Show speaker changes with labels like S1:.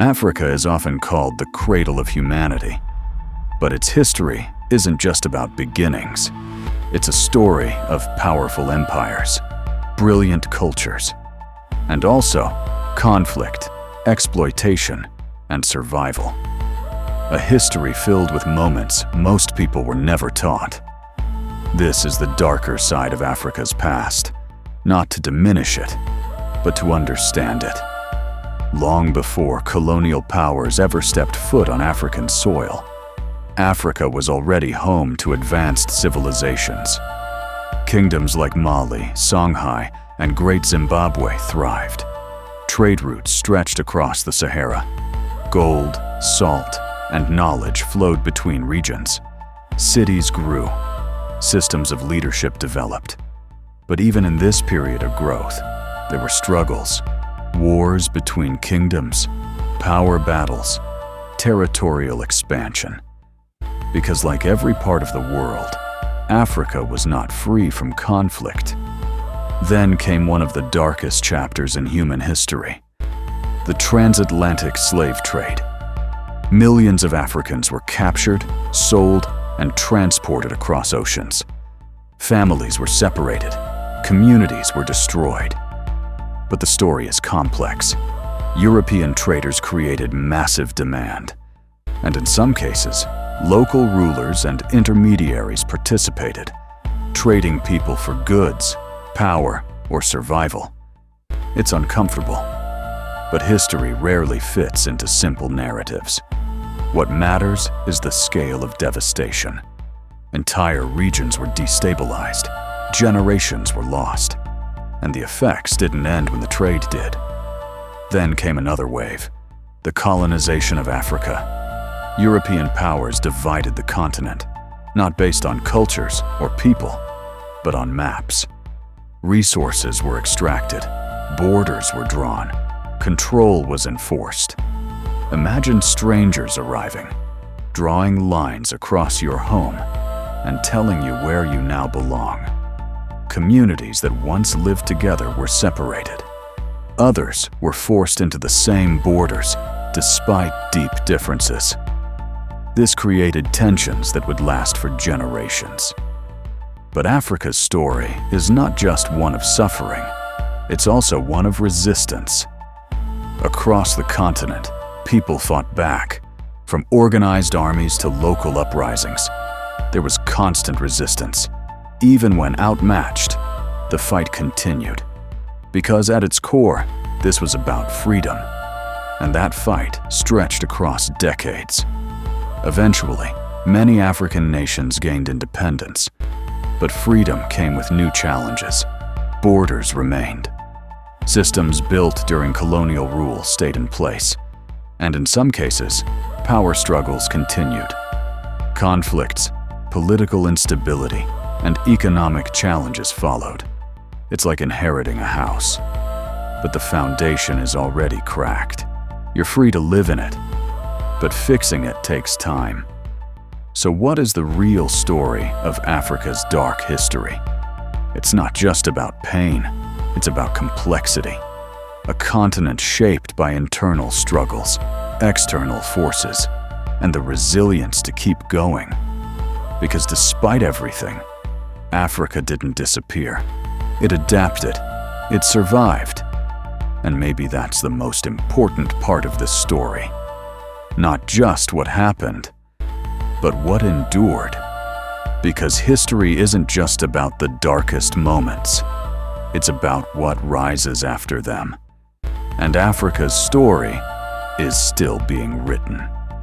S1: Africa is often called the cradle of humanity, but its history isn't just about beginnings. It's a story of powerful empires, brilliant cultures, and also conflict, exploitation, and survival. A history filled with moments most people were never taught. This is the darker side of Africa's past, not to diminish it, but to understand it. Long before colonial powers ever stepped foot on African soil, Africa was already home to advanced civilizations. Kingdoms like Mali, Songhai, and Great Zimbabwe thrived. Trade routes stretched across the Sahara. Gold, salt, and knowledge flowed between regions. Cities grew. Systems of leadership developed. But even in this period of growth, there were struggles. Wars between kingdoms, power battles, territorial expansion. Because like every part of the world, Africa was not free from conflict. Then came one of the darkest chapters in human history: the transatlantic slave trade. Millions of Africans were captured, sold, and transported across oceans. Families were separated, communities were destroyed. But the story is complex. European traders created massive demand, and in some cases, local rulers and intermediaries participated, trading people for goods, power, or survival. It's uncomfortable, but history rarely fits into simple narratives. What matters is the scale of devastation. Entire regions were destabilized, generations were lost, and the effects didn't end when the trade did. Then came another wave: the colonization of Africa. European powers divided the continent, not based on cultures or people, but on maps. Resources were extracted, borders were drawn, control was enforced. Imagine strangers arriving, drawing lines across your home, and telling you where you now belong. Communities that once lived together were separated. Others were forced into the same borders, despite deep differences. This created tensions that would last for generations. But Africa's story is not just one of suffering, it's also one of resistance. Across the continent, people fought back, from organized armies to local uprisings. There was constant resistance. Even when outmatched, the fight continued. Because at its core, this was about freedom. And that fight stretched across decades. Eventually, many African nations gained independence. But freedom came with new challenges. Borders remained. Systems built during colonial rule stayed in place. And in some cases, power struggles continued. Conflicts, political instability, and economic challenges followed. It's like inheriting a house. But the foundation is already cracked. You're free to live in it, but fixing it takes time. So what is the real story of Africa's dark history? It's not just about pain, it's about complexity. A continent shaped by internal struggles, external forces, and the resilience to keep going. Because despite everything, Africa didn't disappear. It adapted. It survived. And maybe that's the most important part of this story. Not just what happened, but what endured. Because history isn't just about the darkest moments. It's about what rises after them. And Africa's story is still being written.